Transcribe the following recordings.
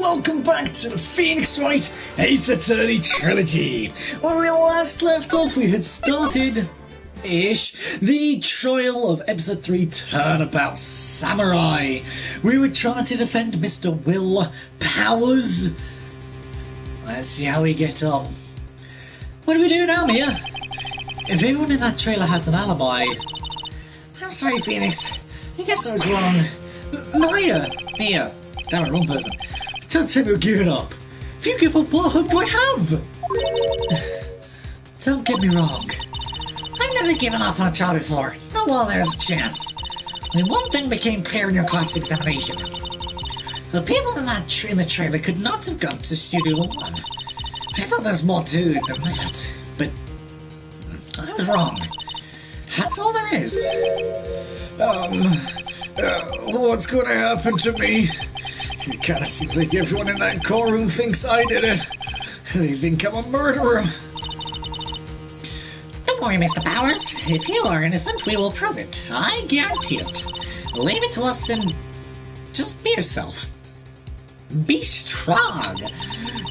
welcome back to the Phoenix Wright Ace Attorney Trilogy. Where we last left off, we had started-ish the trial of Episode 3 Turnabout Samurai. We were trying to defend Mr. Will Powers. Let's see how we get on. What do we do now, Mia? If anyone in that trailer has an alibi... I'm sorry, Phoenix. I guess I was wrong. Mia. Damn it, wrong person. Don't tell me you're giving up. If you give up, what hope do I have? Don't get me wrong. I've never given up on a job before. Not while there's a chance. I mean, one thing became clear in your class examination. The people in the trailer could not have gone to Studio 1. I thought there was more to it than that, but I was wrong. That's all there is. What's going to happen to me? It kind of seems like everyone in that courtroom thinks I did it. They think I'm a murderer. Don't worry, Mr. Powers. If you are innocent, we will prove it. I guarantee it. Leave it to us and just be yourself. Be strong.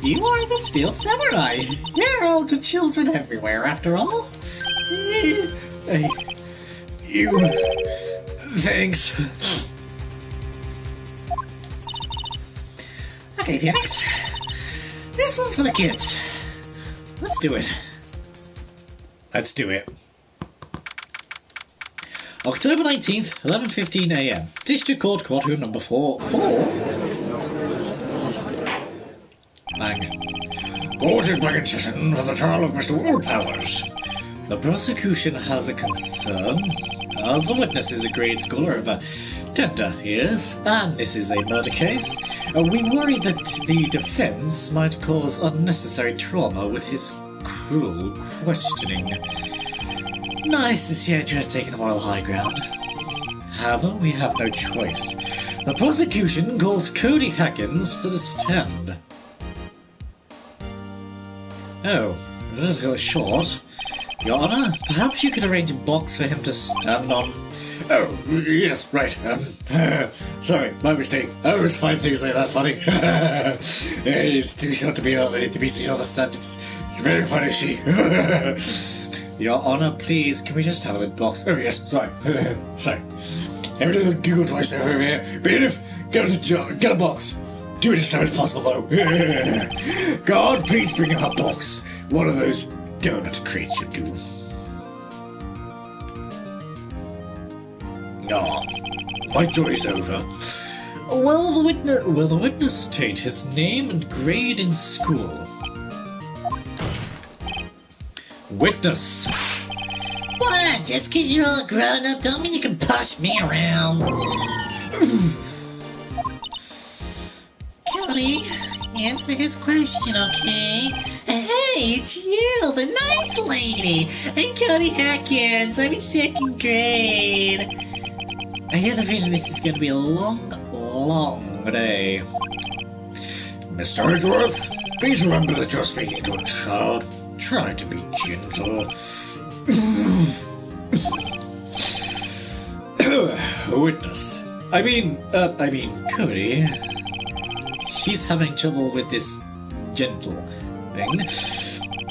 You are the Steel Samurai. There are older children everywhere, after all. Thanks. Okay, Phoenix. This one's for the kids. Let's do it. Let's do it. October 19th, 11:15 AM. District Court, courtroom number 4. Bang. Court is back in session for the trial of Mr. Will Powers. The prosecution has a concern. As a witness is a grade scholar of tender years, and this is a murder case, we worry that the defense might cause unnecessary trauma with his cruel questioning. Nice to see you to have taken the moral high ground. However, we have no choice. The prosecution calls Cody Hackins to the stand. Oh, this is short. Your Honor, perhaps you could arrange a box for him to stand on. Oh, yes, right. Sorry, my mistake. I always find things like that funny. He's too short to be seen on the stand. It's very funny, Your Honor, please, can we just have a box? Oh, yes, sorry. Sorry. Every little Google twice over here. Bailiff, get a box. Do it as soon as possible, though. God, please bring him a box. One of those donut crates should do. My joy's over. Will the witness state his name and grade in school? Witness. What? Just because you're all grown up don't mean you can push me around. Cody, answer his question, okay? Hey, it's you, the nice lady. I'm Cody Hackins. I'm in 2nd grade. I have a feeling this is going to be a long day. Mr. Edgeworth, please remember that you're speaking to a child. Try to be gentle. Witness. I mean, Cody. He's having trouble with this gentle thing.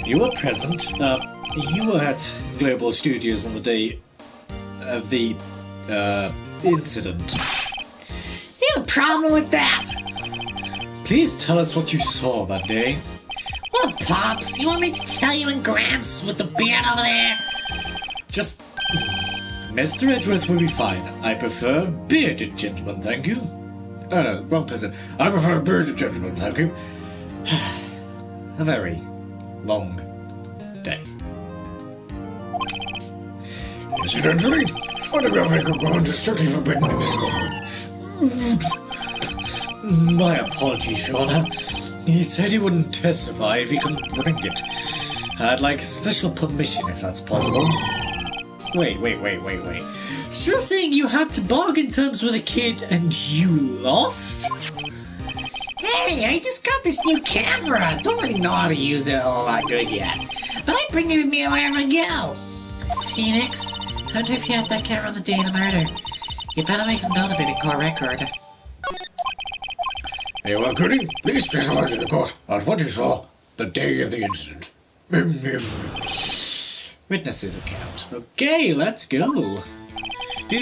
You were present. You were at Global Studios on the day of the incident. You have a problem with that? Please tell us what you saw that day. What, Pops? You want me to tell you in Grants with the beard over there? Just... Mr. Edgeworth will be fine. I prefer bearded gentlemen, thank you. Oh no, wrong person. I prefer bearded gentlemen, thank you. A very long day. Incidentally, photographic equipment is strictly forbidden in this courtroom. My apologies, Your Honor. He said he wouldn't testify if he couldn't bring it. I'd like special permission if that's possible. Wait. So you're saying you had to bargain terms with a kid and you lost? Hey, I just got this new camera. Don't really know how to use it all that good yet. But I bring it with me wherever I go. Phoenix, I wonder if you had that camera on the day of the murder. You better make a note of it in court record. You are goody. Please testify to the court about what you saw the day of the incident. Witness's account. Okay, let's go. I'm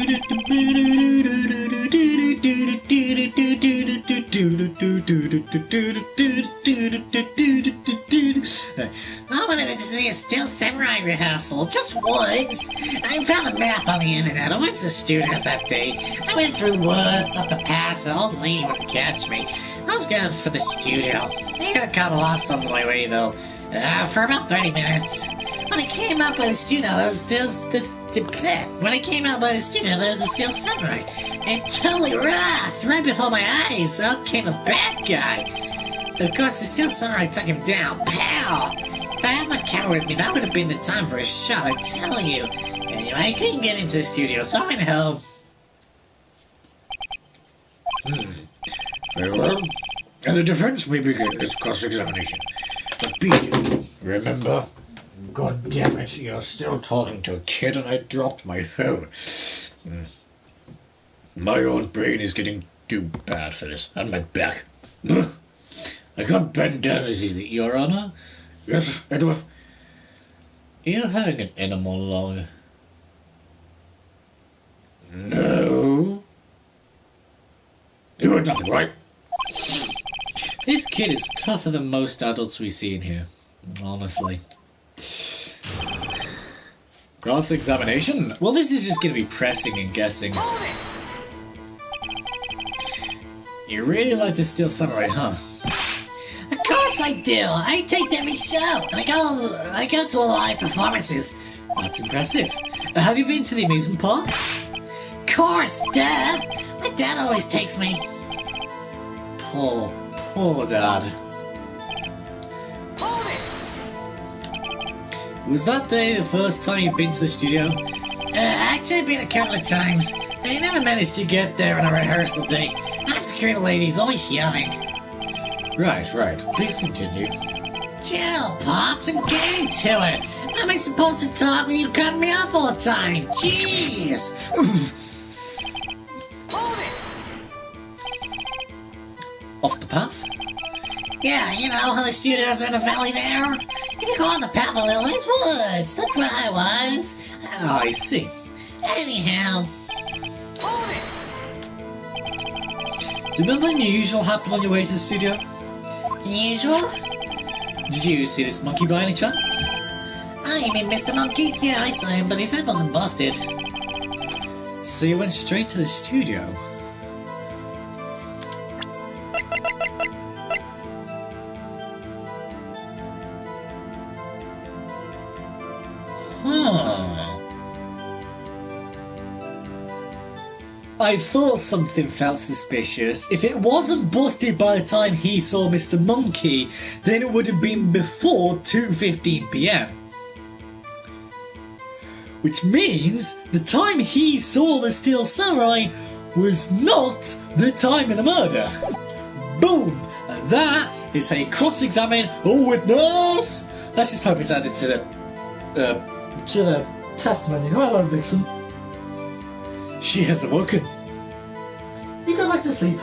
gonna see a Steel Samurai rehearsal just once. I found a map on the internet. I went to the studios that day. I went through the woods up the pass. An old lady wouldn't catch me. I was going for the studio. I got kind of lost on my way though. For about 30 minutes. When I came out by the studio, there was a Steel Samurai. It totally rocked right before my eyes. Out came the bad guy. Of course, the Steel Samurai took him down. Pow! If I had my camera with me, that would have been the time for a shot, I tell you. Anyway, I couldn't get into the studio, so I went home. Very well. And the defense may begin its cross-examination. But Beat, remember? God damn it, you're still talking to a kid and I dropped my phone. My old brain is getting too bad for this. And my back. I can't bend down as easy, Your Honor. Yes, Edward? You're having an inner monologue. No. You heard nothing, right? This kid is tougher than most adults we see in here. Honestly. Cross-examination? Well, this is just going to be pressing and guessing. You really like the Steel Samurai, huh? Of course I do. I take every show, and I go to all the live performances. That's impressive. Have you been to the amusement park? Of course, duh. My dad always takes me. Poor dad. Was that day the first time you've been to the studio? Actually, I've been a couple of times. I never managed to get there on a rehearsal day. That security lady's always yelling. Right. Please continue. Chill, Pops, I'm getting to it. How am I supposed to talk when you cut me off all the time? Jeez! Off the path? Yeah, you know how the studios are in a valley there? If you go on the path of Lily's Woods, that's where I was. Oh, I see. Anyhow. Did nothing unusual happen on your way to the studio? Unusual? Did you see this monkey by any chance? Oh, you mean Mr. Monkey? Yeah, I saw him, but his head wasn't busted. So you went straight to the studio? I thought something felt suspicious. If it wasn't busted by the time he saw Mr. Monkey, then it would have been before 2:15 PM. Which means the time he saw the Steel Samurai was not the time of the murder. Boom! And that is a cross-examine witness! Let's just hope it's added to the testimony. Hello, Vixen. She has awoken. You go back to sleep.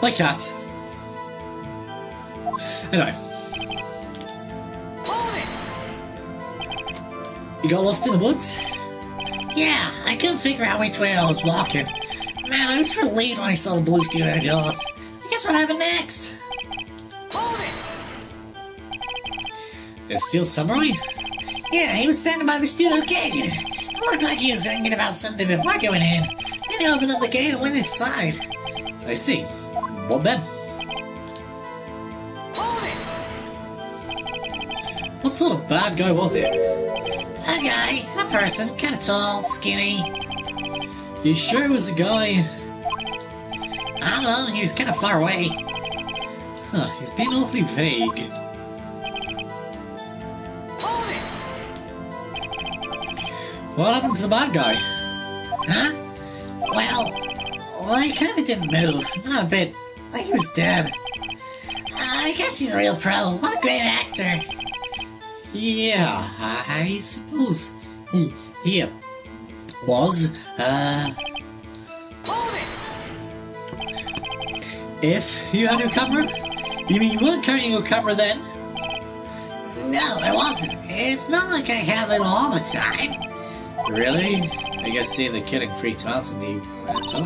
My cat. Anyway. You got lost in the woods? Yeah, I couldn't figure out which way I was walking. Man, I was relieved when I saw the blue studio doors. Guess what happened next? The Steel Samurai? Yeah, he was standing by the studio gate. It looked like he was thinking about something before going in. Then he opened up the gate and went inside. I see. What then? What sort of bad guy was it? A guy, a person, kind of tall, skinny. You sure it was a guy? I don't know, he was kind of far away. Huh, he's being awfully vague. What happened to the bad guy? Huh? Well, he kind of didn't move. Not a bit. Like he was dead. I guess he's a real pro. What a great actor. Yeah, I suppose he was. If you had your camera? You mean you weren't carrying your camera then? No, I wasn't. It's not like I have it all the time. Really? I guess seeing the killing freaked him out and he went on.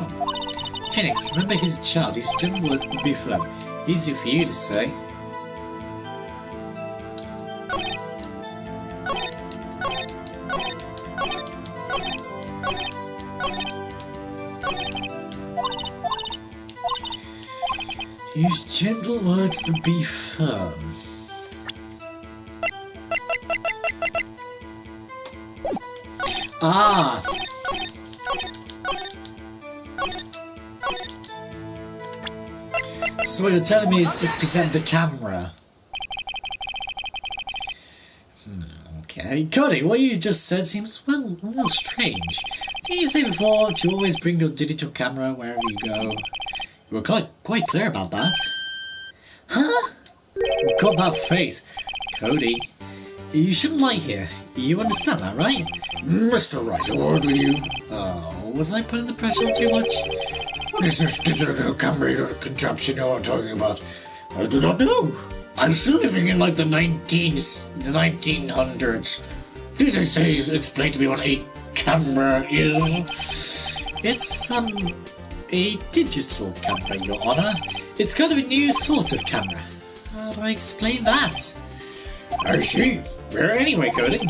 Phoenix, remember he's a child whose gentle words would be firm. Easy for you to say. Use gentle words but be firm. Ah! So what you're telling me is just present the camera. Okay. Cody, what you just said seems, well, a little strange. Didn't you say before that you always bring your digital camera wherever you go? You were quite clear about that. Huh? Got that face. Cody, you shouldn't lie here. You understand that, right? Mr. Wright, a word with you. Oh, was I putting the pressure on too much? What is this digital camera contraption you're talking about? I do not know. I'm still living in like the 1900s. Please explain to me what a camera is. It's, a digital camera, Your Honor. It's kind of a new sort of camera. How do I explain that? I see. Anyway, Cody,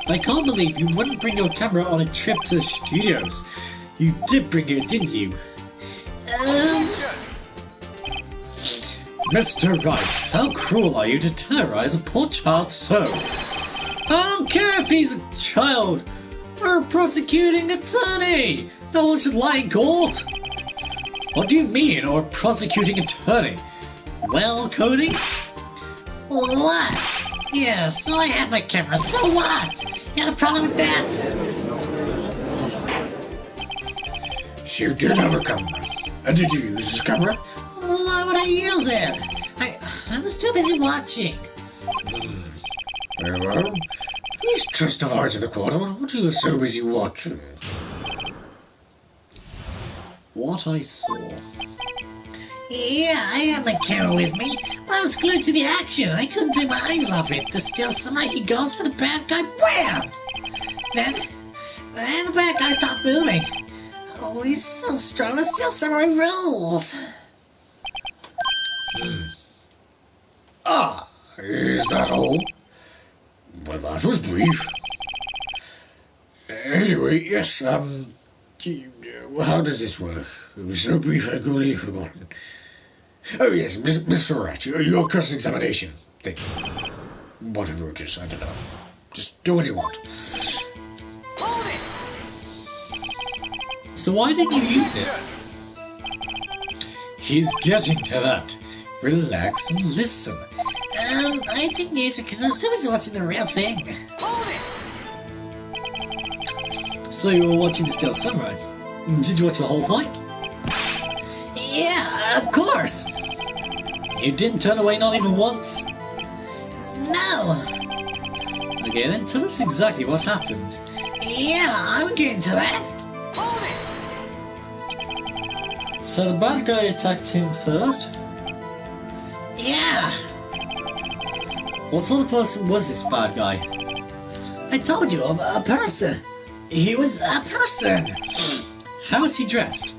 I can't believe you wouldn't bring your camera on a trip to the studios. You did bring it, didn't you? Mr. Wright, how cruel are you to terrorize a poor child so? I don't care if he's a child. We're a prosecuting attorney. No one should lie in court. What do you mean, or a prosecuting attorney? Well, Cody? What? Yeah, so I had my camera, so what? You had a problem with that? You did have a camera. And did you use this camera? Why would I use it? I was too busy watching. Very well. Please testify to the court. What do you assume is you watching? What I saw. Yeah, I had my camera with me, but I was glued to the action. I couldn't take my eyes off it. The Steel Samurai, he goes for the bad guy, wham! Then the bad guy stopped moving. Oh, he's so strong, the Steel Samurai rules. Ah, is that all? Well, that was brief. Anyway, yes, how does this work? It was so brief I completely forgotten. Oh yes, Mr. Wright, your cross-examination thing. Whatever it is, I don't know. Just do what you want. So why didn't you use it? He's getting to that. Relax and listen. I didn't use it because I was too busy watching the real thing. So you were watching the Steel Samurai. Did you watch the whole fight? Yeah, of course. You didn't turn away not even once? No. Okay, then tell us exactly what happened. Yeah, I'm getting to that. So the bad guy attacked him first? Yeah. What sort of person was this bad guy? I told you, a person. He was a person. How was he dressed?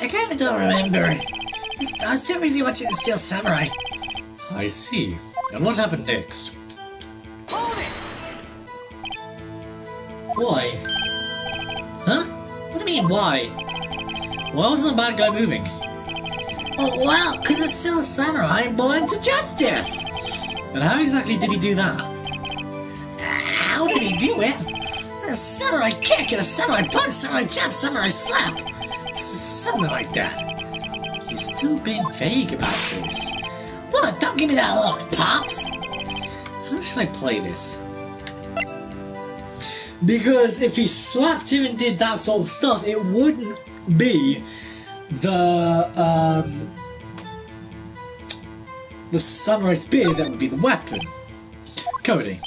I kinda don't remember. I was too busy watching the Steel Samurai. I see. And what happened next? Why? Huh? What do you mean, why? Why wasn't the bad guy moving? Well, because the Steel Samurai brought him to justice. And how exactly did he do that? How did he do it? A samurai kick, a samurai punch, samurai jab, samurai slap. Something like that. He's still being vague about this. What? Don't give me that look, Pops. How should I play this? Because if he slapped him and did that sort of stuff, it wouldn't be the samurai spear that would be the weapon. Cody.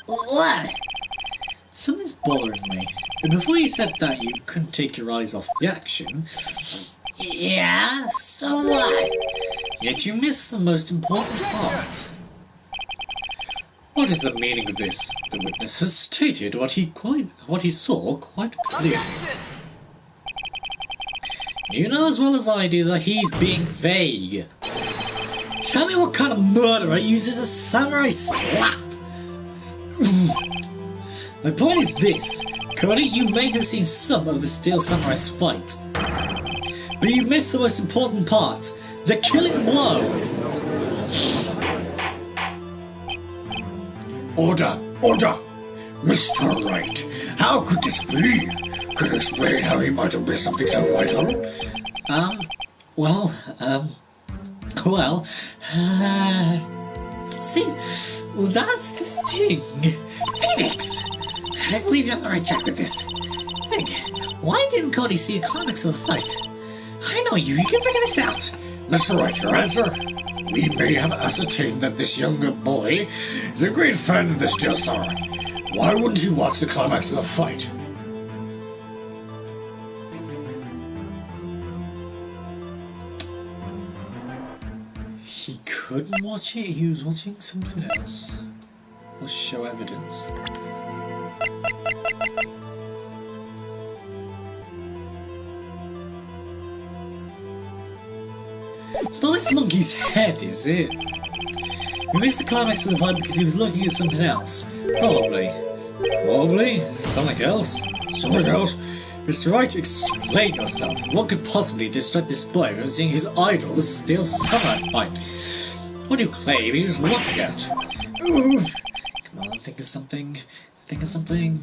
What? Something's bothering me. But before you said that you couldn't take your eyes off the action, Yeah, so what? Yet you missed the most important part. What is the meaning of this? The witness has stated what he saw quite clearly. You know as well as I do that he's being vague. Tell me what kind of murderer uses a samurai slap? My point is this, Cody, you may have seen some of the Steel Samurai's fight, but you missed the most important part, the killing blow. Order! Order! Mr. Wright, how could this be? Could you explain how he might have missed something so vital? See, that's the thing. Phoenix! I believe you're on the right track with this. Think, why didn't Cody see the climax of the fight? I know you can figure this out. Mr. Wright, your answer? We may have ascertained that this younger boy is a great fan of the Steel Samurai. Why wouldn't you watch the climax of the fight? He couldn't watch it, he was watching something else. Or show evidence. It's not Mr. Monkey's head, is it? He missed the climax of the fight because he was looking at something else. Probably. Probably? Something else? Something else? Mr. Wright, explain yourself. What could possibly distract this boy from seeing his idol, the Steel Samurai, fight? What do you claim he was looking at? Ooh. Come on, think of something. Think of something.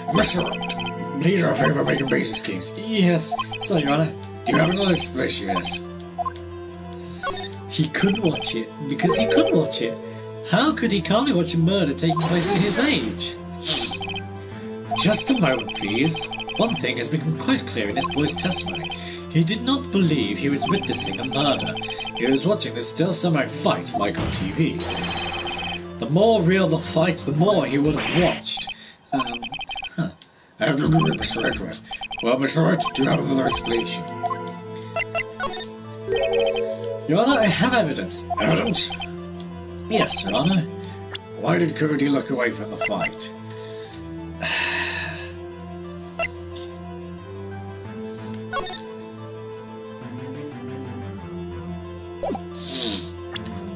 Mr. Wright, please are a favor making basis schemes. Yes, sorry, Your Honor. Do you have another explanation? Yes. He couldn't watch it because he couldn't watch it. How could he calmly watch a murder taking place at his age? Just a moment, please. One thing has become quite clear in this boy's testimony. He did not believe he was witnessing a murder. He was watching the Steel Samurai fight, like on TV. The more real the fight, the more he would have watched. I have to agree with Mr. Edgeworth. Well, Mr. Wright, do you have another explanation? Your Honor, I have evidence. Evidence? Yes, Your Honor. Why did Cody look away from the fight?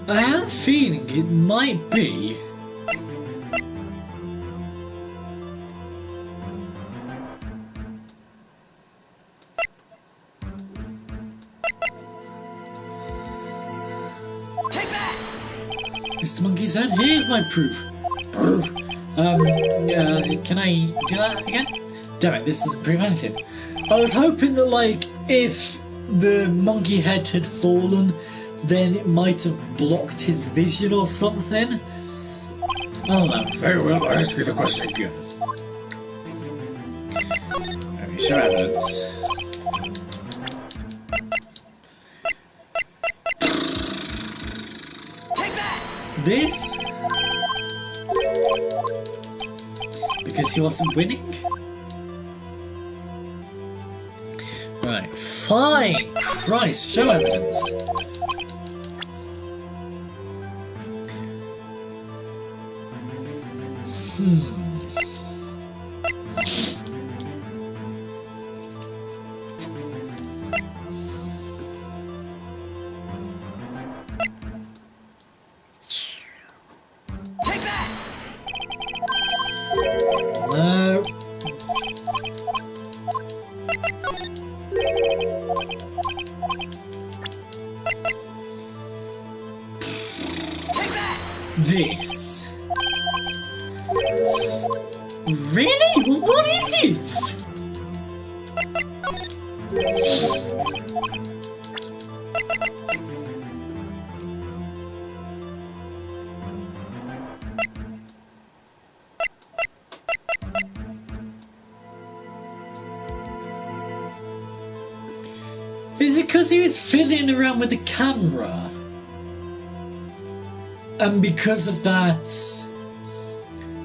I have a feeling it might be... Mr. Monkey's head, here's my proof. Proof? Can I do that again? Damn it, this doesn't prove anything. I was hoping that, like, if the monkey head had fallen, then it might have blocked his vision or something. I don't know. Very well, I ask you the question again. Let me show evidence. This? Because he wasn't winning? Right, fine! Christ, show evidence! No. This. Really? What is it? Is it because he was fiddling around with the camera? And because of that,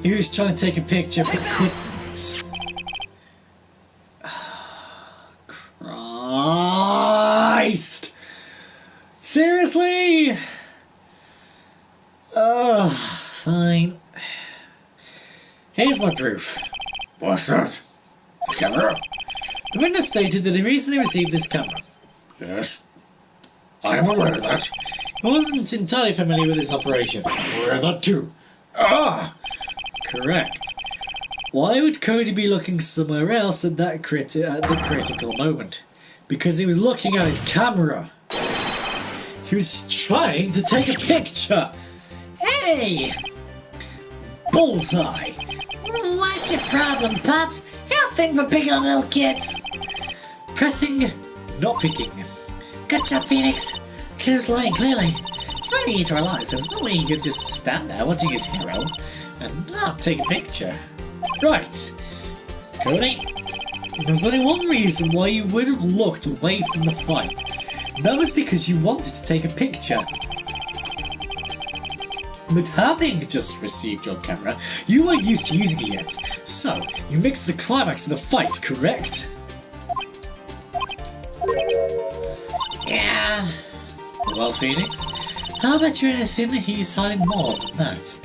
he was trying to take a picture but couldn't. Oh, Okay. Fine. Here's my proof. What's that? The camera? The witness stated that he recently received this camera. Yes. I am aware of that. He wasn't entirely familiar with its operation. Aware of that too. Ah! Correct. Why would Cody be looking somewhere else at the critical moment? Because he was looking at his camera. He was trying to take a picture. Hey! Bullseye. What's your problem, Pops? You don't think we're picking on little kids. Pressing, not picking. Good job, Phoenix. Kid was lying clearly. It's very easy to realize there was no way he could just stand there watching his hero and not take a picture. Right. Cody, there's only one reason why you would have looked away from the fight. That was because you wanted to take a picture. But having just received your camera, you weren't used to using it yet. So, you mixed the climax of the fight, correct? Yeah. Well, Phoenix, how about you anything he's hiding more than that?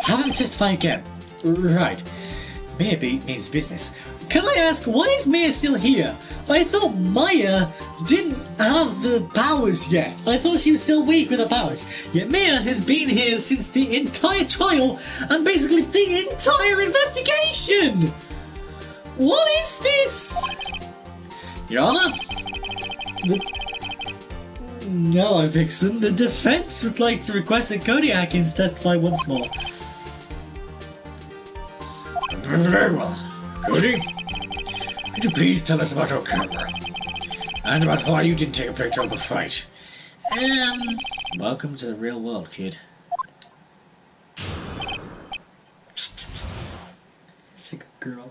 Have him testify again. Right. Maya means business. Can I ask, why is Maya still here? I thought Maya didn't have the powers yet. I thought she was still weak with her powers. Yet Maya has been here since the entire trial and basically the entire investigation. What is this? Your Honor? No, Vixen. The defense would like to request that Cody Atkins testify once more. Very well. Cody, could you please tell us about your camera? And about why you didn't take a picture of the fight? Welcome to the real world, kid. It's a good girl.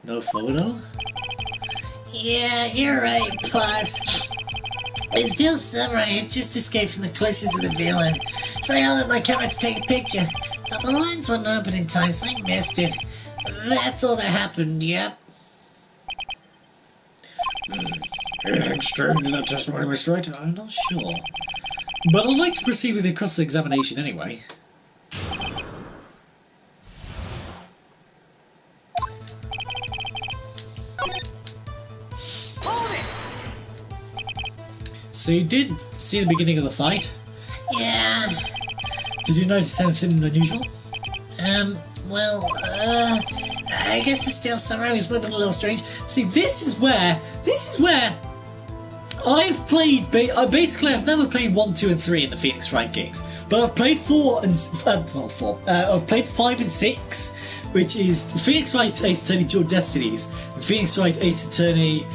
No photo? Yeah, you're right, Pops. I still samurai had just escaped from the clutches of the villain, so I held up my camera to take a picture. But my lens wasn't open in time, so I missed it. That's all that happened, yep. Anything strange in that testimony, Mr. Wright? I'm not sure. But I'd like to proceed with the cross-examination anyway. So you did see the beginning of the fight? Yeah. Did you notice anything unusual? I guess the steel samurai was moving a little strange. See, this is where I've played. I've never played 1, 2, and 3 in the Phoenix Wright games, but I've played 4 and I've played 5 and 6, which is Phoenix Wright Ace Attorney Dual Destinies, and Phoenix Wright Ace Attorney.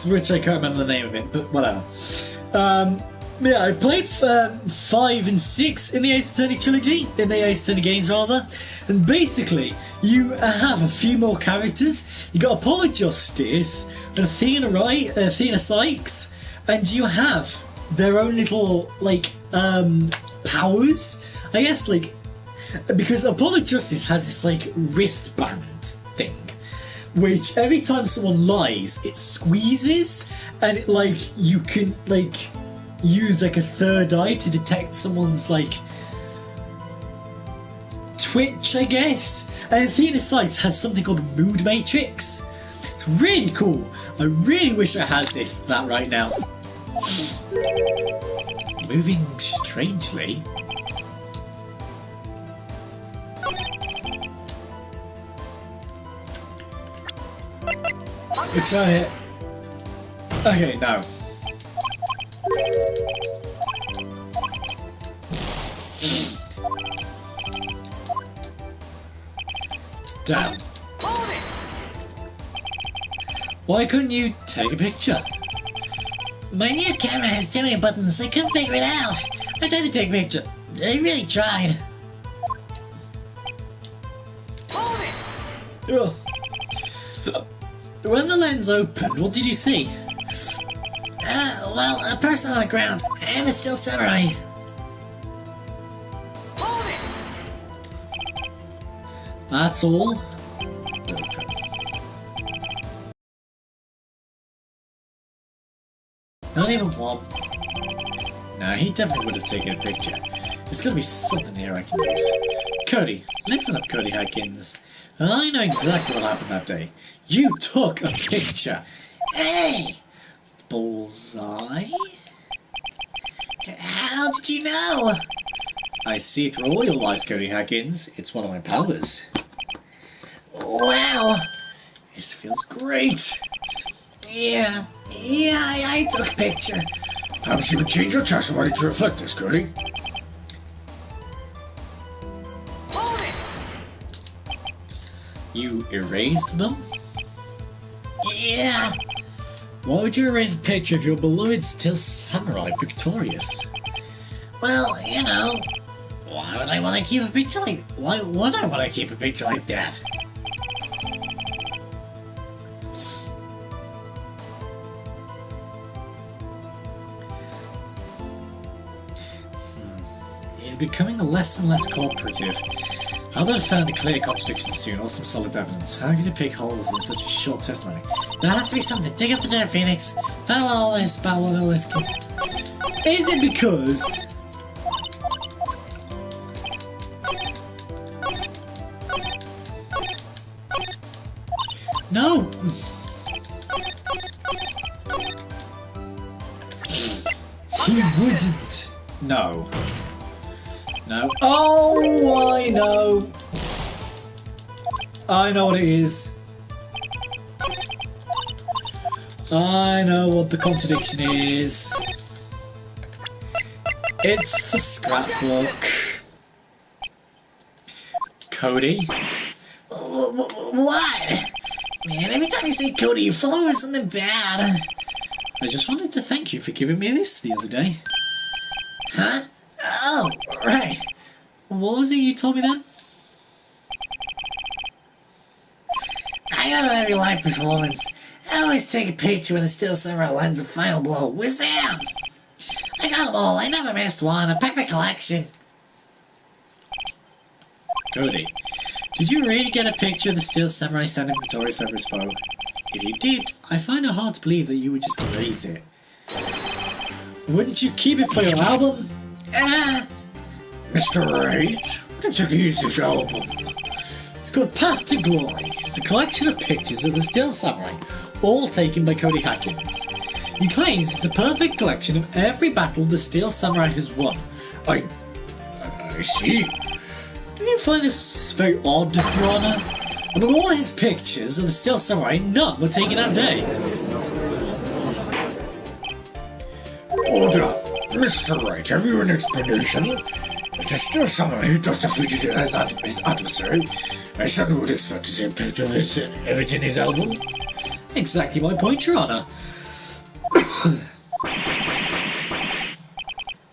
Which I can't remember the name of it, but whatever. Yeah, I played 5 and 6 in the Ace Attorney trilogy, in the Ace Attorney games rather, and basically you have a few more characters. You got Apollo Justice, and Athena Wright, Athena Sykes, and you have their own little powers, I guess, because Apollo Justice has this wristband thing, which every time someone lies, it squeezes, and it you can use a third eye to detect someone's twitch, I guess. And Athena Sykes has something called the Mood Matrix. It's really cool. I really wish I had that right now. Moving strangely. We're trying it. Okay, no. Damn. Why couldn't you take a picture? My new camera has too many buttons, I couldn't figure it out. I tried to take a picture. I really tried. Ugh. When the lens opened, what did you see? A person on the ground and a steel samurai. That's all? the one. Nah, he definitely would have taken a picture. There's gotta be something here I can use. Cody, listen up, Cody Hackins. I know exactly what happened that day. You took a picture. Hey! Bullseye? How did you know? I see through all your lies, Cody Hackins. It's one of my powers. Wow! This feels great. Yeah, I took a picture. Perhaps you would change your testimony to reflect this, Cody. You erased them? Yeah. Why would you erase a picture of your beloved still samurai victorious? Well, you know, why would I want to keep a picture like? Why would I want to keep a picture like that? He's becoming less and less cooperative. How about I found a clear contradiction soon, or some solid evidence? How could you pick holes in such a short testimony? There has to be something. Dig up the dirt, Phoenix. Find out all this about what all this kids. Is it because... No! He wouldn't! No. No. Oh, I know! I know what it is. I know what the contradiction is. It's the scrapbook. Cody? What? Man, every time you say Cody, you follow with something bad. I just wanted to thank you for giving me this the other day. Huh? Oh, right. What was it you told me then? I go to every live performance. I always take a picture when the still samurai lands a final blow. Wizam! I got them all. I never missed one. A perfect collection. Cody, did you really get a picture of the steel samurai standing victorious over his foe? If you did, I find it hard to believe that you would just erase it. Wouldn't you keep it for your album? Mr. Wright, what is this album? It's called Path to Glory. It's a collection of pictures of the steel samurai, all taken by Cody Hackins. He claims it's a perfect collection of every battle the steel samurai has won. I see. Do you find this very odd, Your Honor? Among all his pictures of the steel samurai, none were taken that day. Order. Mr. Wright, have you an explanation? It is still someone who just defeated his adversary. I certainly would expect to see a picture of this image in his album. Exactly my point, Your Honor.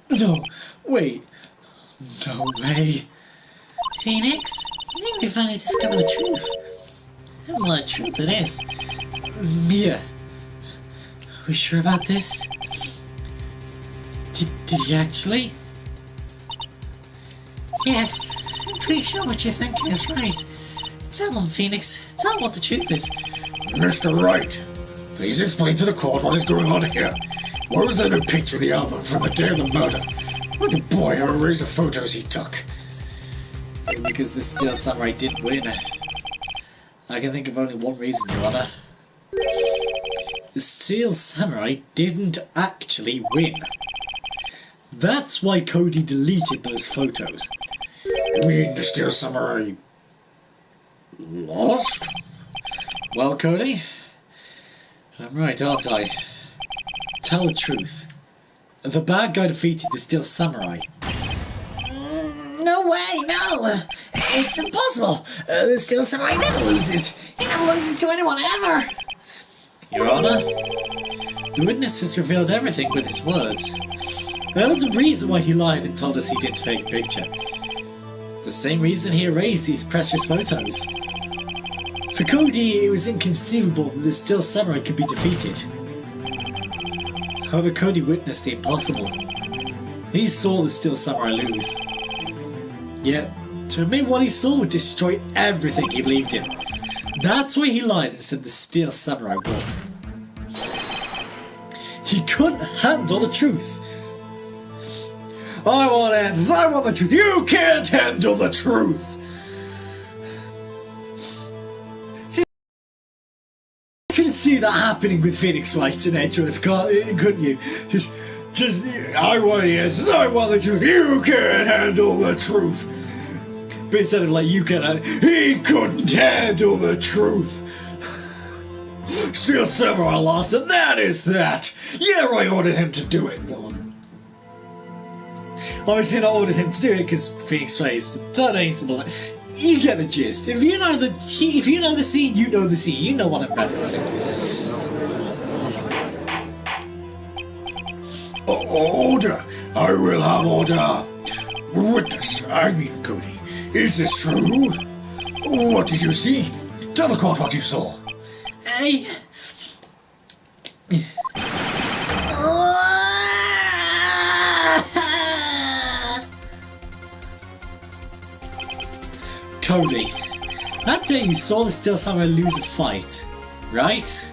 No, wait. No way. Phoenix, I think we finally discovered the truth. And what truth it is. Mia, are we sure about this? Did he actually? Yes, I'm pretty sure what you're thinking is right. Tell them, Phoenix. Tell them what the truth is. Mr. Wright, please explain to the court what is going on here. Where was there no picture of the album from the day of the murder? Why did the boy erase the photos he took? Because the steel samurai didn't win. I can think of only one reason, Your Honor. The steel samurai didn't actually win. That's why Cody deleted those photos. You mean the steel samurai lost? Well, Cody, I'm right, aren't I? Tell the truth. The bad guy defeated the steel samurai. No way, no! It's impossible! The steel samurai never loses! He never loses to anyone ever! Your Honor, the witness has revealed everything with his words. There was a reason why he lied and told us he didn't take a picture. The same reason he erased these precious photos. For Cody, it was inconceivable that the steel samurai could be defeated. However, Cody witnessed the impossible. He saw the steel samurai lose. Yet, to admit what he saw would destroy everything he believed in. That's why he lied and said the steel samurai won. He couldn't handle the truth. I want answers. I want the truth. You can't handle the truth. See, you can see that happening with Phoenix Wright and Edgeworth, couldn't you? Just, I want the answers. I want the truth. You can't handle the truth. But instead of like, you can, he couldn't handle the truth. Steel Samurai lost, and that is that. Yeah, I ordered him to do it. Go on. Obviously, I ordered him to do it because Phoenix Wright is turn ace. You get the gist. If you know the scene, you know the scene. You know what I'm referencing. Order! I will have order! Witness, I mean Cody, is this true? What did you see? Tell the court what you saw. Cody, that day you saw the Steel Samurai lose a fight, right?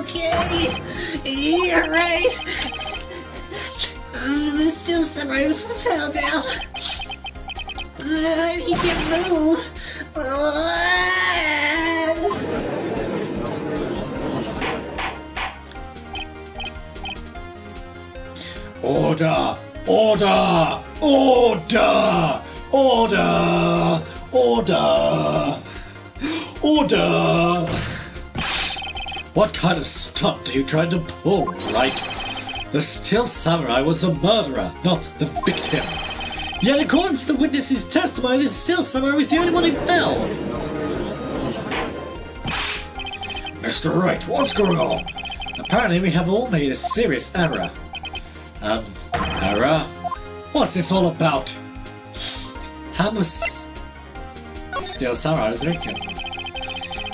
Okay. You're right. The Steel Samurai fell down. He didn't move. Order! Order! Order! Order! Order! Order! What kind of stunt are you trying to pull, right? The Steel Samurai was the murderer, not the victim. Yet according to the witness's testimony, the Steel Samurai was the only one who fell. Mr. Wright, what's going on? Apparently we have all made a serious error. Error? What's this all about? Hammer's Steel Samurai was the victim.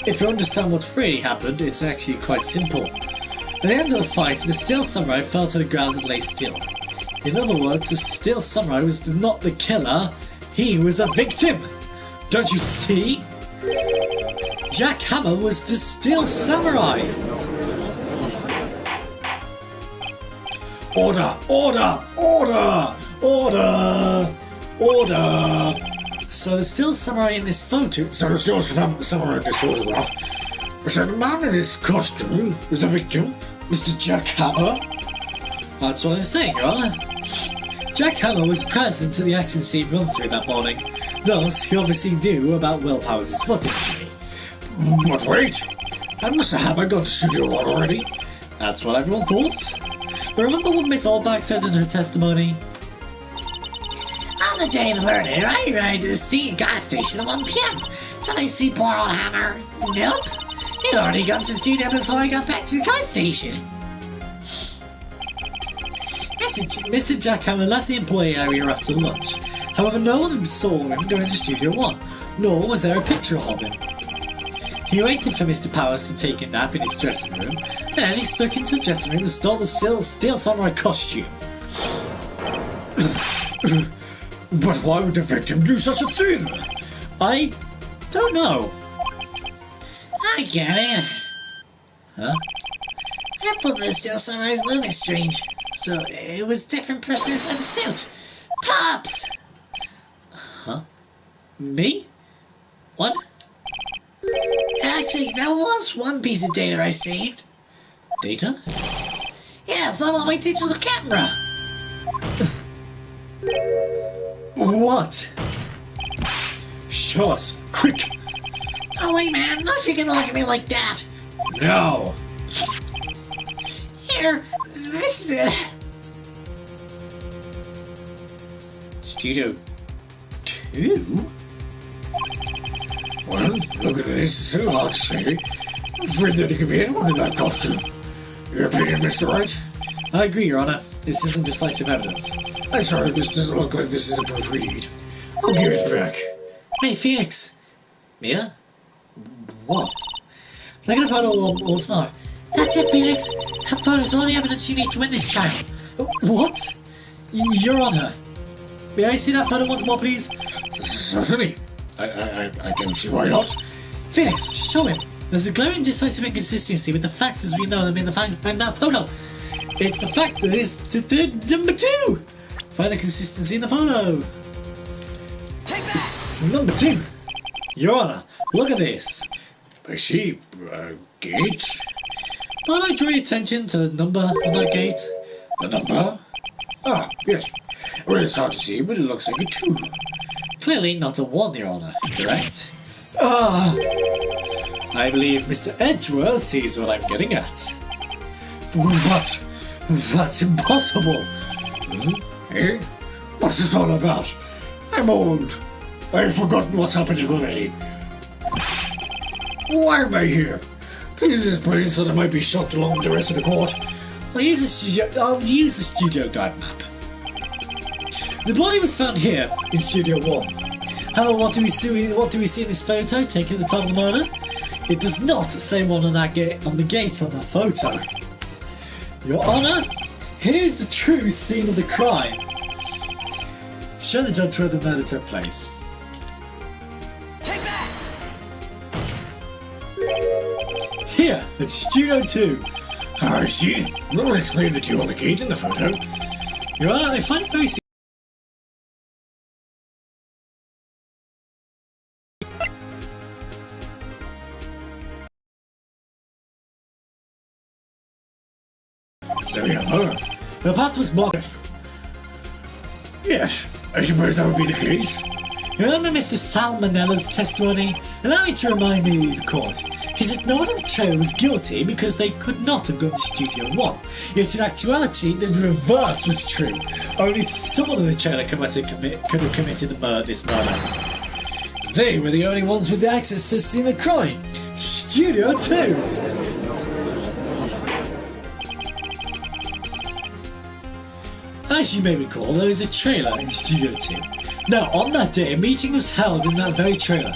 If you understand what really happened, it's actually quite simple. At the end of the fight, the Steel Samurai fell to the ground and lay still. In other words, the Steel Samurai was not the killer, he was the victim! Don't you see? Jack Hammer was the Steel Samurai! Order! Order! Order! Order! Order! So the Steel Samurai in this photo... So the Steel Samurai in this photograph. So the man in his costume was the victim, Mr. Jack Hammer. That's what I'm saying, Your Honor. Jack Hammer was present to the action scene run-through that morning. Thus, he obviously knew about Will Powers' foot injury. But wait! Had Mr. Hammer gone to Studio 1 already? That's what everyone thought. But remember what Miss Oldback said in her testimony? On the day of the murder, I arrived at the gas station at 1 p.m. Did I see poor old Hammer? Nope. He'd already gone to the studio before I got back to the gas station. Mr. Jack Hammer left the employee area after lunch. However, no one saw him go into Studio 1, nor was there a picture of him. He waited for Mr. Powers to take a nap in his dressing room, then he stuck into the dressing room and stole the Steel Samurai costume. But why would the victim do such a thing? I don't know. I get it. Huh? I thought the Steel Samurai's moving strange, so it was different persons in the suit. Pops! Huh? Me? What? Actually, there was one piece of data I saved. Data? Yeah, follow my digital camera. What? Show us, quick! Oh wait, man, not if you're gonna look at me like that. No! Here, this is it. Studio 2? Well, look at this. It's so hard to say. I'm afraid that it could be anyone in that costume. Your opinion, Mr. Wright? I agree, Your Honor. This isn't decisive evidence. I'm sorry, this doesn't look like this is a proofread. I'll give it back. Hey, Phoenix! Mia? What? Look at the photo once more. That's it, Phoenix. That photo's all the evidence you need to win this trial. What? Your Honor. May I see that photo once more, please? Certainly. I can see why not. Phoenix, show him. There's a glaring decisive inconsistency with the facts as we know them in that photo. It's the fact that it's number 2. Find the consistency in the photo. It's number 2. Your Honor, look at this. I see. Gate? Might I draw your attention to the number on that gate? The number? Ah, yes. Well, it's hard to see, but it looks like a 2. Clearly not a 1, Your Honor. Correct? Ah! I believe Mr. Edgeworth sees what I'm getting at. What? That's impossible! Eh? What's this all about? I'm old. I've forgotten what's happening already. Why am I here? Please explain so that I might be shot along with the rest of the court. I'll use the studio guide map. The body was found here in Studio 1. However, what do we see in this photo taken at the time of the murder? It does not say one on the gate on that photo. Your Honor, here's the true scene of the crime. Show the judge where the murder took place. Take that! Here, at Studio 2. I see. That will explain the 2 on the gate in the photo. Your Honor, I find it very So we have her. The path was marked. Yes, I suppose that would be the case. Remember Mr. Salmonella's testimony? Allow me to remind the court. He said no one in the trailer was guilty because they could not have gone to Studio 1. Yet in actuality, the reverse was true. Only someone in the trailer could have committed this murder. They were the only ones with the access to see the crime. Studio 2! As you may recall, there is a trailer in Studio 2. Now, on that day, a meeting was held in that very trailer.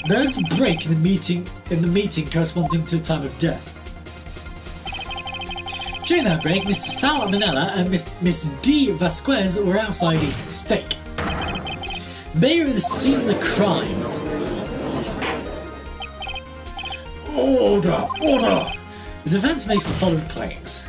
There was a break in the meeting corresponding to the time of death. During that break, Mr. Salmonella and Miss D. Vasquez were outside eating steak. They were at the scene of the crime. Order! Order! The defense makes the following claims.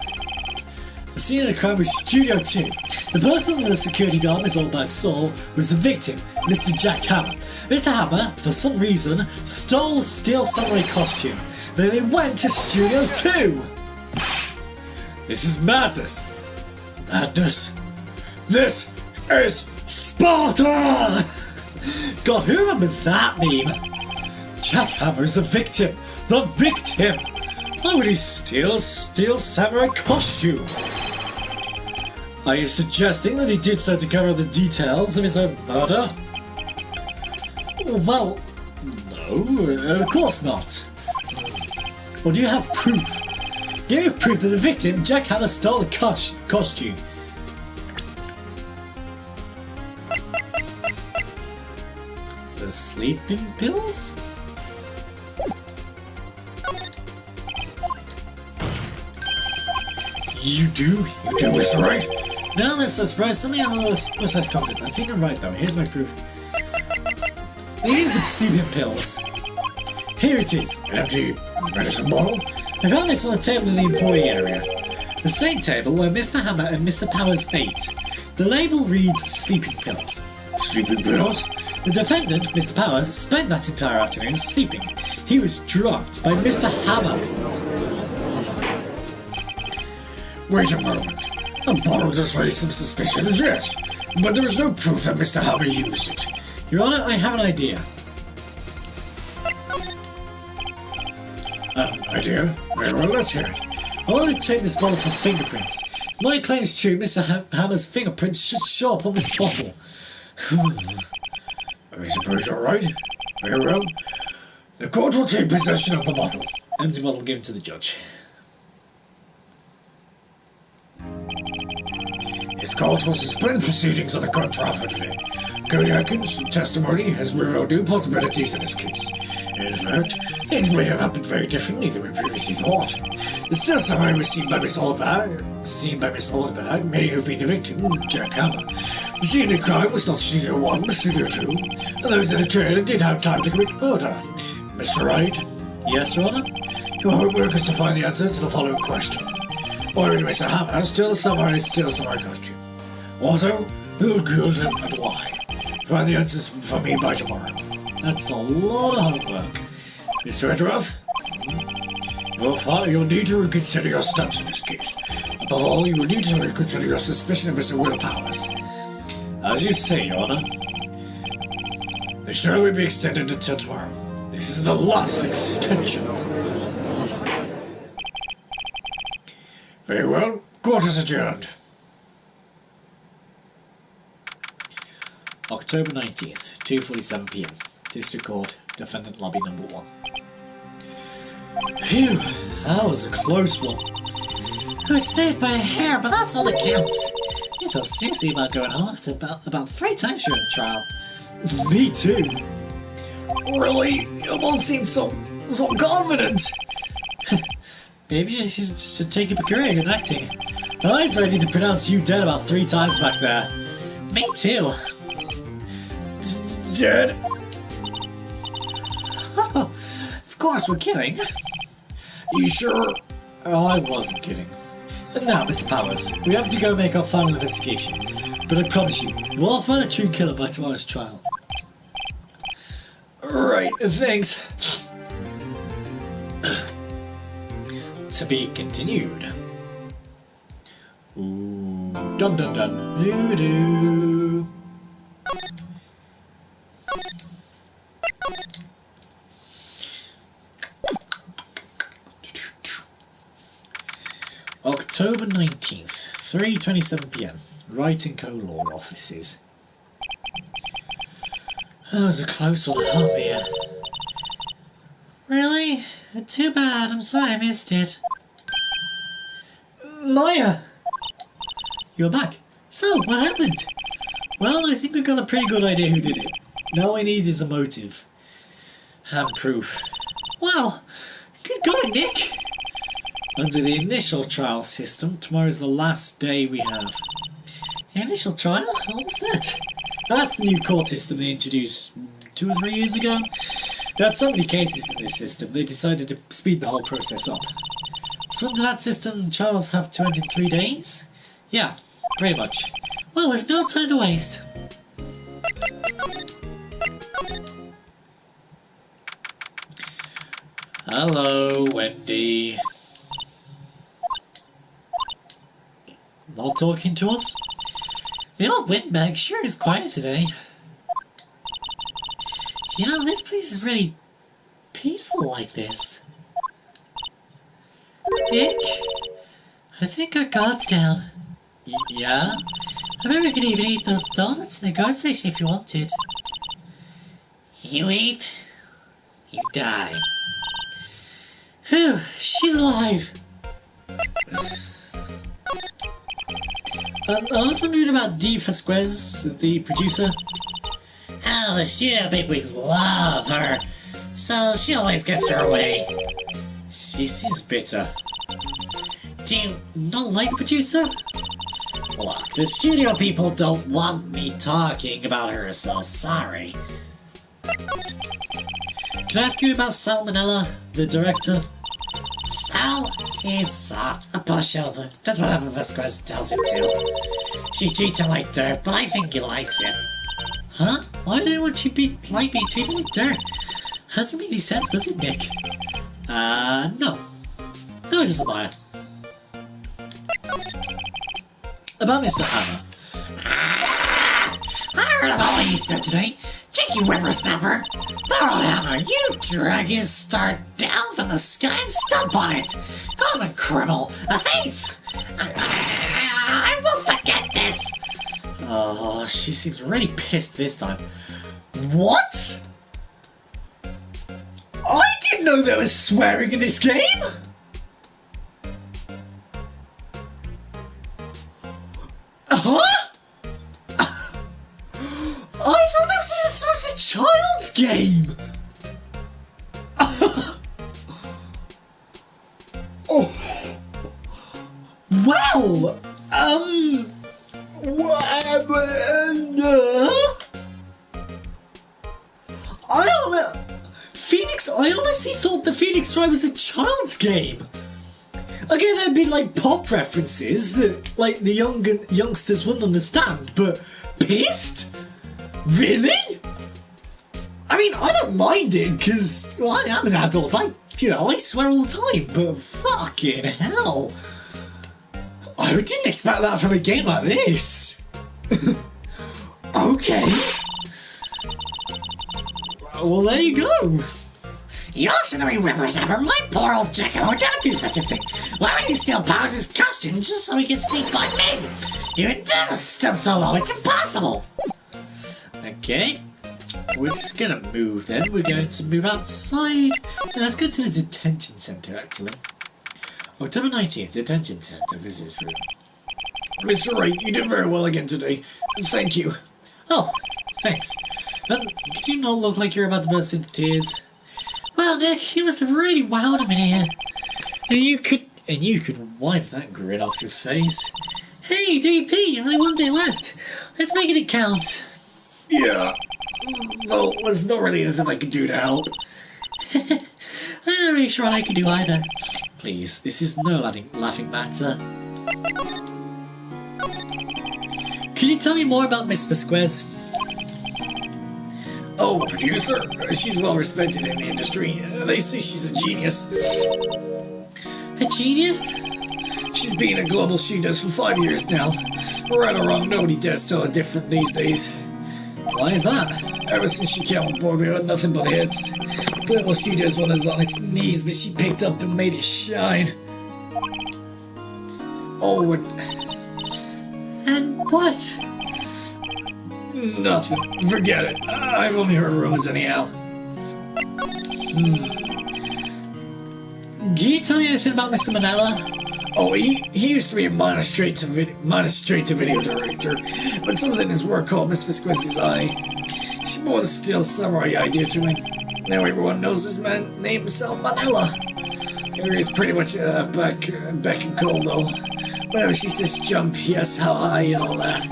The scene of the crime was Studio 2. The person that the security guard Miss Oldbag saw was the victim, Mr. Jack Hammer. Mr. Hammer, for some reason, stole Steel Samurai costume. Then they went to Studio 2. This is madness. Madness. This is Sparta! God, who remembers that meme? Jack Hammer is the victim. The victim! Why would he steal a Steel Samurai costume? Are you suggesting that he did so to cover the details of his own murder? Well, no, of course not. Or do you have proof? Give me proof that the victim, Jack Hammer, stole the costume. The sleeping pills? You do, Mr. Wright? No, that's a surprise. Suddenly I'm a little much less confident. I think I'm right though. Here's my proof. Here's the sleeping pills. Here it is. An empty medicine bottle? I found this on the table in the employee area. The same table where Mr. Hammer and Mr. Powers ate. The label reads sleeping pills. Sleeping pills? The defendant, Mr. Powers, spent that entire afternoon sleeping. He was drugged by Mr. Hammer. Wait a moment. The bottle just raised some suspicions, yes. But there is no proof that Mr. Hammer used it. Your Honor, I have an idea. An idea? Very well, let's hear it. I want to take this bottle for fingerprints. If my claim is true, Mr. Hammer's fingerprints should show up on this bottle. I suppose you're right. Very well. The court will take possession of the bottle. Empty bottle given to the judge. This court will suspend proceedings on the current trial for today. Cody Atkins' testimony has revealed new possibilities in this case. In fact, things may have happened very differently than we previously thought. The Steel Samurai was seen by Miss Oldbag may have been the victim, Jack Hammer. The scene of the crime was not Studio 1, but Studio 2, and those in the trailer did have time to commit murder. Mr. Wright, Yes, Your Honor? Your homework is to find the answer to the following question. Why did Mr. Hammer steal the samurai costume? Also, who killed him and why? Find the answers for me by tomorrow. That's a lot of homework. Mr. Edgeworth, you'll need to reconsider your steps in this case. Above all, you will need to reconsider your suspicion of Mr. Will Powers. As you say, Your Honor. This trial will be extended until tomorrow. This is the last extension. Very well. Court is adjourned. October 19th, 2:47 p.m. District Court, Defendant Lobby Number 1. Phew, that was a close one. I was saved by a hair, but that's all that counts. I felt seriously about going home about 3 times during the trial. Me too. Really? You all seem so confident. Maybe you should take up a career in acting. I was ready to pronounce you dead about 3 times back there. Me too. Dead? Of course, we're kidding. You sure? I wasn't kidding. And now, Mr. Powers, we have to go make our final investigation. But I promise you, we'll find a true killer by tomorrow's trial. Right, thanks. To be continued. Ooh, dun dun dun. Doo doo. October 19th, 3:27 p.m. Wright & Co. Law Offices. That was a close one, oh dear. Really? Too bad. I'm sorry I missed it. Maya! You're back. So, what happened? Well, I think we've got a pretty good idea who did it. Now all we need is a motive. And proof. Wow! Good going, Nick! Under the initial trial system, tomorrow is the last day we have. Initial trial? What's that? That's the new court system they introduced 2 or 3 years ago. They had so many cases in this system, they decided to speed the whole process up. So under that system, trials have to end in 3 days? Yeah, pretty much. Well, we've no time to waste. Hello, Wendy. Not talking to us? The old windbag sure is quiet today. You know, this place is really peaceful like this. Nick, I think our guard's down. Yeah? I bet we could even eat those donuts in the guard station if you wanted. You eat, you die. Phew, she's alive. I was wondering about Dee Vasquez, the producer. Oh, the studio bigwigs love her, so she always gets her way. She seems bitter. Do you not like the producer? Look, the studio people don't want me talking about her, so sorry. Can I ask you about Salmonella, the director? Sal? He's soft, a pushover, does whatever Vasquez tells him to. She treats him like dirt, but I think he likes it. Huh? Why do you want you be like being treated like dirt? Doesn't make any sense, does it, Nick? No. No, it doesn't matter. About Mr. Hammer. I heard about what you said today. Cheeky whippersnapper. That old Hammer, you drag his star down from the sky and stomp on it. I'm a criminal, a thief. I won't forget this. Oh, she seems really pissed this time. What? I didn't know there was swearing in this game! Huh? I thought this was a child's game! Oh. Well, I don't know. Phoenix, I honestly thought the Phoenix Wright was a child's game. Okay, there'd be like pop references that like the youngsters wouldn't understand, but pissed? Really? I mean, I don't mind it because well, I am an adult. I swear all the time, but fucking hell, I didn't expect that from a game like this. Okay. Well, there you go. You listen to me, whippersnapper. My poor old Jacko would not do such a thing. Why would he steal Powers' costume just so he could sneak by me? You would never stoop so low. It's impossible. Okay. We're just gonna move then. We're going to move outside. And let's go to the detention center, actually. October 19th, detention center visitors room. Mr. Wright, you did very well again today. Thank you. Oh, thanks. Do you not look like you're about to burst into tears? Well, Nick, you must have really wowed him in here. And you could wipe that grin off your face. Hey, DP, only one day left. Let's make it count. Yeah. Well, there's not really anything I can do to help. I'm not really sure what I could do either. Please, this is no laughing matter. Can you tell me more about Miss Vasquez? Oh, producer. She's well respected in the industry. They say she's a genius. A genius? She's been a global she-does for 5 years now. Right or wrong, nobody dares tell her different these days. Why is that? Ever since she came on board, we had nothing but hits. Global she-does one is on its knees, but she picked up and made it shine. Oh, and what? Nothing. Forget it. I've only heard rumors anyhow. Can you tell me anything about Mr. Manella? Oh, he used to be a minor straight-to-video director, but something in his work caught Miss Vasquez's eye. She bore the Steel Samurai idea to him. Now everyone knows this man named himself Manella. He's pretty much beck and call, though. Whenever she says jump, yes, how high, and all that.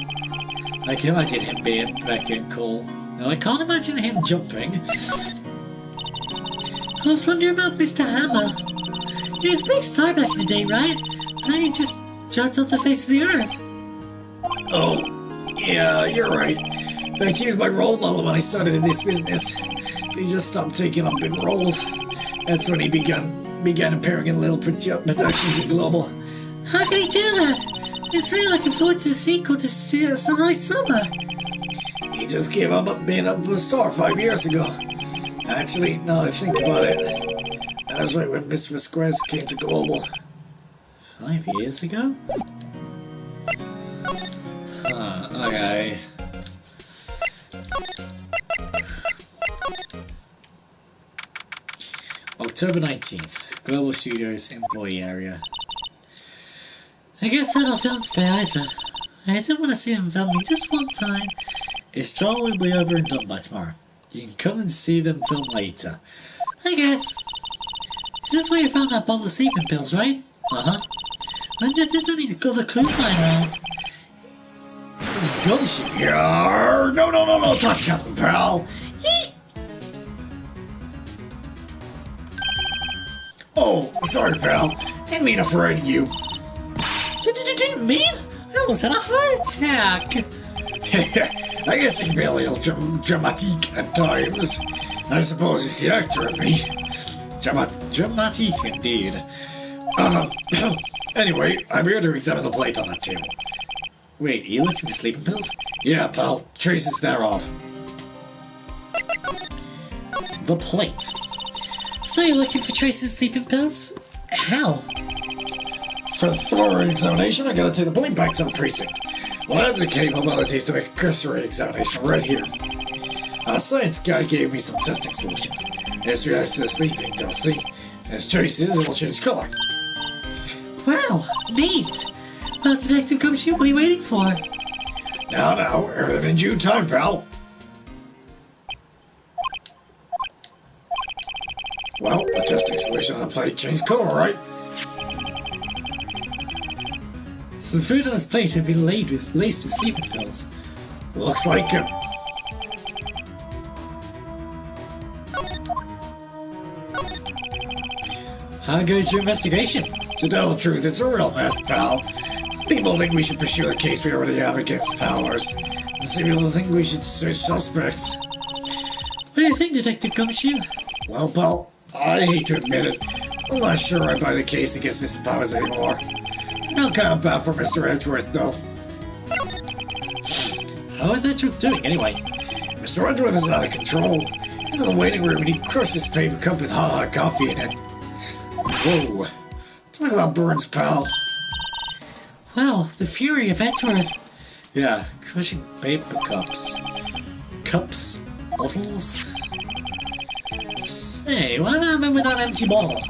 I can imagine him being beck and call. No, I can't imagine him jumping. I was wondering about Mr. Hammer. He was a big star back in the day, right? And then he just jumped off the face of the earth. Oh, yeah, you're right. In fact, he was my role model when I started in this business. He just stopped taking on big roles. That's when he began appearing in little productions at Global. How can he do that? He's really looking forward to the sequel to Samurai Summer. He just gave up being up a star 5 years ago. Actually, now I think about it, that was right when Miss Vasquez came to Global. 5 years ago? Okay. October 19th, Global Studios employee area. I guess I don't film today either. I didn't want to see them filming just one time. It's totally over and done by tomorrow. You can come and see them film later. I guess. Is this where you found that bottle of sleeping pills, right? Uh-huh. Wonder if there's any other clues lying around. Gunship. Yarr! No, touch him, pal! Oh, sorry, pal. Didn't mean to frighten you. So didn't mean? I almost had a heart attack. I guess I can be a little dramatique at times. I suppose it's the actor in me. Dramatique, indeed. Anyway, I'm here to examine the plate on that table. Wait, are you looking for sleeping pills? Yeah, pal. Traces thereof. The plate. So you're looking for traces of sleeping pills? How? For thorough examination, I gotta take the plate back to the precinct. Well, I have the capabilities to make a cursory examination right here. A science guy gave me some testing solution. This reacts to the sleeping pill, see? As traces, it will change color. Wow, neat. Well, Detective Gumshoe, what are you waiting for? Now, everything in due time, pal. Well, the testing solution on the plate changed color, right? So the food on his plate had been laced with sleeping pills. Looks like it. How goes your investigation? To tell the truth, it's a real mess, pal. Some people think we should pursue a case we already have against Powers. And some people think we should search suspects. What do you think, Detective Gumshoe? Well, pal, I hate to admit it. I'm not sure I buy the case against Mr. Powers anymore. Not kind of bad for Mr. Edgeworth, though. How is Edgeworth doing, anyway? Mr. Edgeworth is out of control. He's in the waiting room and he crushed his paper cup with hot coffee in it. Whoa. Talk about burns, pal. Well, the fury of Edgeworth. Yeah, crushing paper cups. Cups? Bottles? Say, what happened with that empty bottle?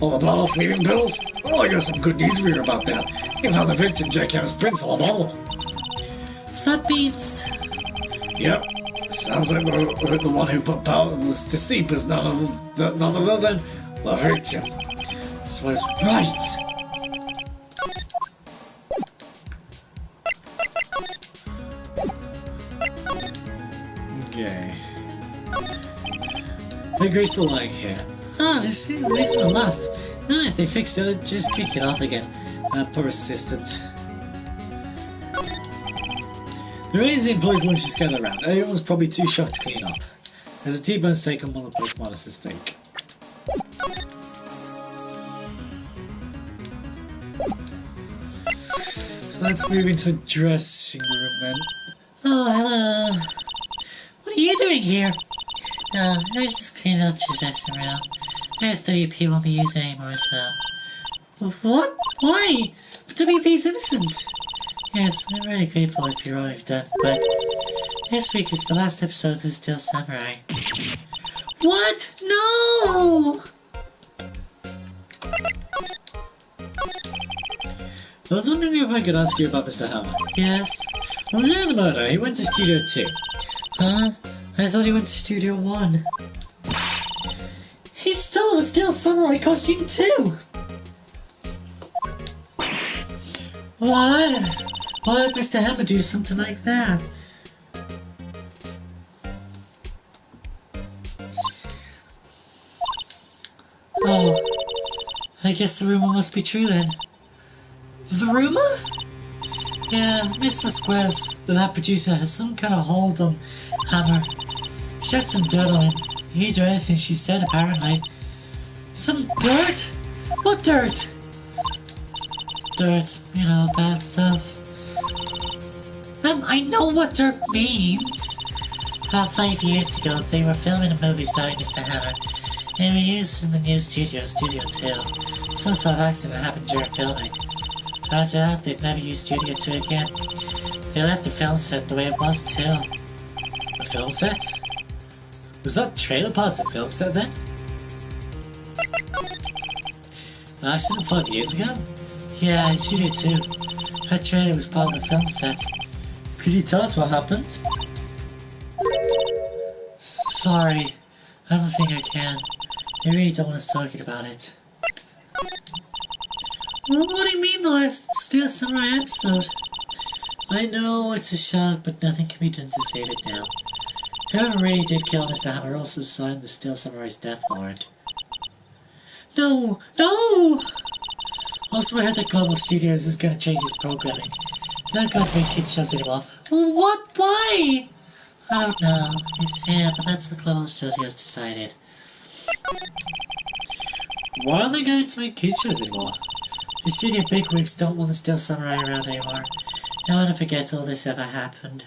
All the bottle sleeping pills? Oh, I got some good news for you about that. They found the victim jackhammer's prints on the bottle. So that means... Yep. Sounds like the one who put Powers to sleep is none other than the victim. This was right. Okay. The Grace are lying here. Ah, this is at least the last. Ah, if they fix it, just kick it off again. Poor assistant. The reason the employees lunch is gathered around. Everyone's probably too shocked to clean up. There's a T-bone steak on one of the postmaster's steak. Let's move into the dressing room then. Oh, hello. What are you doing here? I was just cleaning up the dressing room. SWP won't be used anymore, so... What? Why? But WP's innocent. Yes, I'm really grateful if you're all you've done, but... next week is the last episode of The Steel Samurai. What? No! I was wondering if I could ask you about Mr. Hammer. Yes? On the day of the murder, he went to Studio 2. Huh? I thought he went to Studio 1. He stole the Steel Samurai costume too! What? Why would Mr. Hammer do something like that? Oh, I guess the rumor must be true then. The rumor? Yeah, Miss Vasquez, the lab producer, has some kind of hold on Hammer. She has some dirt on him. He'd do anything she said, apparently. Some dirt? What dirt? Dirt, you know, bad stuff. I know what dirt means. About 5 years ago, they were filming a movie starring Mr. Hammer. They were used in the new Studio 2. Some sort of accident happened during filming. After that, they'd never use Studio 2 again. They left the film set the way it was, too. The film set? Was that trailer part of the film set then? An accident 5 years ago? Yeah, in Studio 2. That trailer was part of the film set. Could you tell us what happened? Sorry, I don't think I can. They really don't want us talking about it. Well, what do you mean the last Steel Samurai episode? I know it's a shock, but nothing can be done to save it now. Whoever really did kill Mr. Hammer also signed the Steel Samurai's death warrant. No! No! Also, I heard that Global Studios is going to change its programming. They're not going to make kids shows anymore. Well, what? Why? I don't know. It's sad, but that's what Global Studios decided. Why are they going to make kids shows anymore? The studio bigwigs don't want the Steel Samurai around anymore. They want to forget all this ever happened.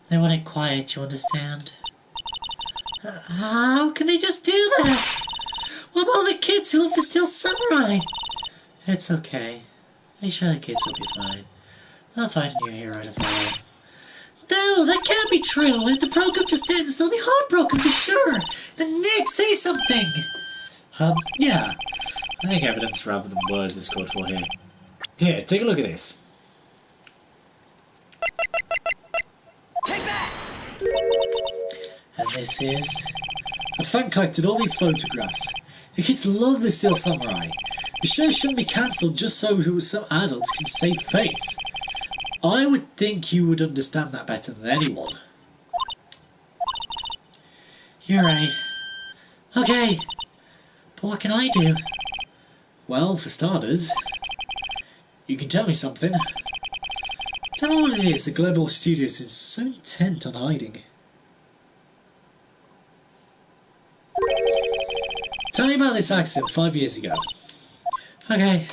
They want it quiet, you understand? How can they just do that? What about the kids who love the Steel Samurai? It's okay. I'm sure the kids will be fine. They'll find a new hero to follow. No, that can't be true. If the program just ends, they'll be heartbroken for sure. Then Nick, say something. Yeah. I think evidence rather than words is called for here. Here, take a look at this. Take that! And this is... A fan collected all these photographs. The kids love the Steel Samurai. The show shouldn't be cancelled just so some adults can save face. I would think you would understand that better than anyone. You're right. Okay, but what can I do? Well, for starters, you can tell me something. Tell me what it is the Global Studios is so intent on hiding. Tell me about this accident 5 years ago. Okay.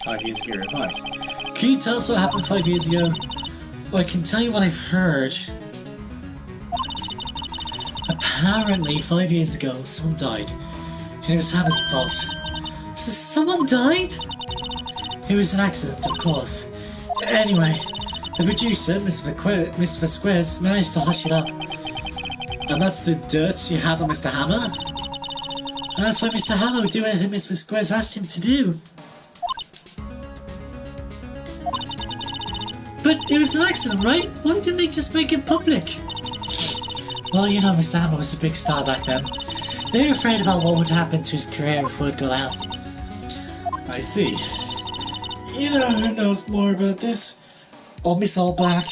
5 years ago, right. Can you tell us what happened 5 years ago? Well, I can tell you what I've heard. Apparently, 5 years ago, someone died. And it was Hammer's fault. So someone died? It was an accident, of course. Anyway, the producer, Miss Vasquez, managed to hush it up. And that's the dirt she had on Mr. Hammer? And that's why Mr. Hammer would do anything Miss Vasquez asked him to do. But it was an accident, right? Why didn't they just make it public? Well, you know, Mr. Hammer was a big star back then. They were afraid about what would happen to his career if word got out. I see. You know who knows more about this? Oh, Miss Allback.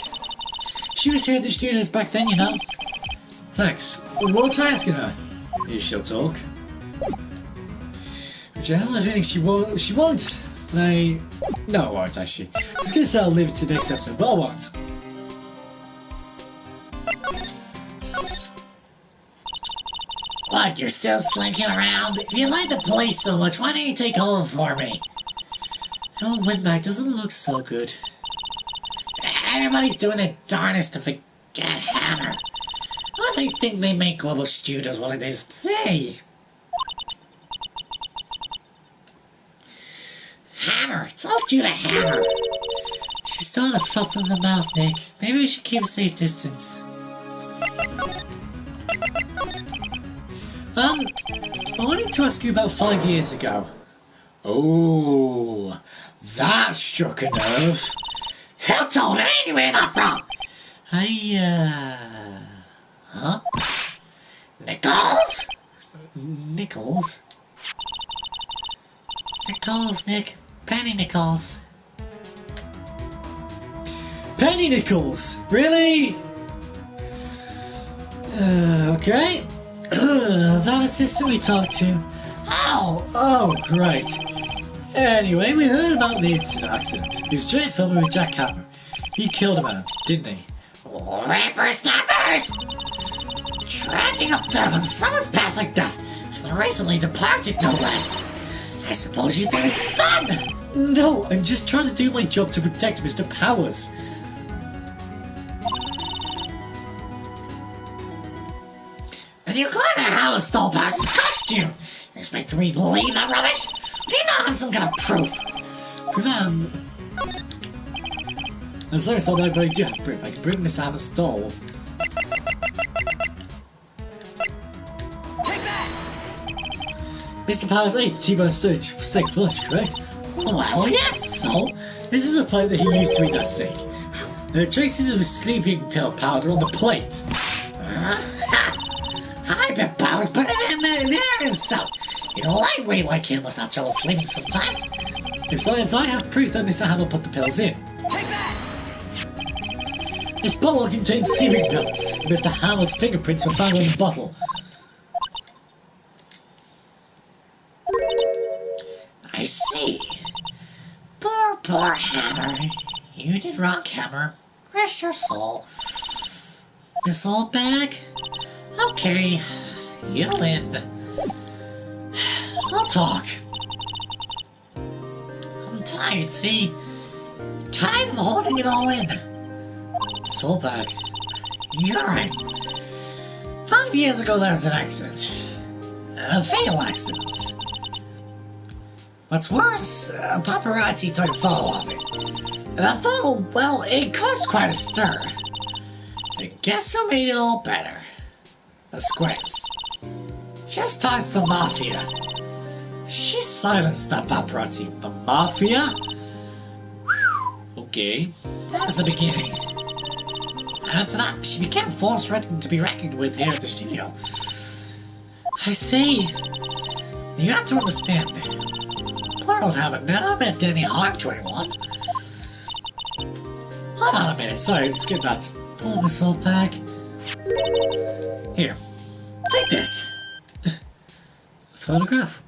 She was here at the studios back then, you know. Thanks. We'll try asking her. If she'll talk. Which I have a feeling she won't. No, I won't actually. I was gonna say I'll leave it to the next episode, but I won't. What, you're still slinking around? If you like the place so much, why don't you take over for me? Oh, Midnight doesn't look so good. Everybody's doing their darnest to forget Hammer. Why do they think they make Global Studios what it is today? Hammer! It's all due to Hammer! She's starting to froth in the mouth, Nick. Maybe we should keep a safe distance. I wanted to ask you about 5 years ago. Oh, that struck a nerve. Who told him anywhere that from? Huh? Nichols? Nichols? Nichols, Nick. Penny Nichols. Penny Nichols? Really? Okay. That assistant we talked to. Oh, great. Anyway, we heard about the accident. He was straight filming with Jack Hammer. He killed a man, didn't he? Whippersnappers! Trotting up Durban, someone's passed like that. And recently departed, no less. I suppose you think this is fun? No, I'm just trying to do my job to protect Mr. Powers. And you climb that Howard stole Powers' costume. You expect me to believe that rubbish? Do you not have some kind of proof? I'm sorry, so I do have proof. I can prove Mr. Hammer stole. Mr. Powers ate the T-bone stage for steak for lunch, correct? Well, yes, so? This is a plate that he used to eat that steak. There are traces of a sleeping pill powder on the plate. I bet Powers put it in there himself. You know, lightweight like him must have trouble sleeping sometimes. If science, I have proof that Mr. Hammer put the pills in. This bottle contains sleeping pills. Mr. Hammer's fingerprints were found on the bottle. I see. Poor Hammer. You did wrong, Hammer. Rest your soul. Miss Allback? Okay, you'll end. I'll talk. I'm tired, see? Tired of holding it all in. Miss Allback. You're right. 5 years ago there was an accident. A fatal accident. What's worse, a paparazzi took a photo of it. And that photo, well, it caused quite a stir. And guess who made it all better? Vasquez. Just talks to the mafia. She silenced that paparazzi. The mafia? Okay. That was the beginning. After that, she became force threatening to be reckoned with here at the studio. I see. You have to understand. Poor old Hammer never meant any harm to anyone. Hold on a minute, sorry, skip that. Poor Miss Allback. Here, take this. photograph.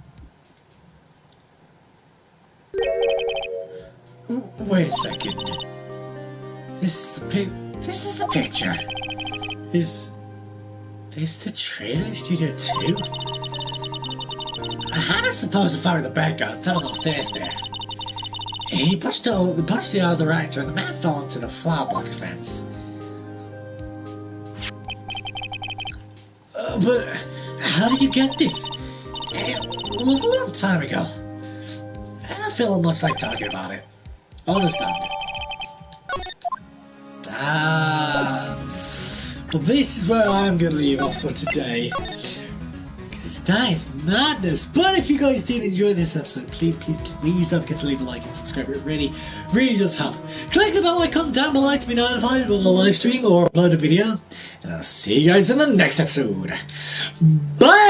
Wait a second. This is the picture. Is this the Trilogy Studio too? How do I suppose to fire the bad guy on top of those stairs there? He pushed the other director and the man fell into the flower box fence. But how did you get this? It was a long time ago. I don't feel much like talking about it. Understand. Well, this is where I'm gonna leave off for today. Because that is madness. But if you guys did enjoy this episode, please don't forget to leave a like and subscribe. It really does help. Click the bell icon down below to be notified when I live stream or upload a video. And I'll see you guys in the next episode. Bye!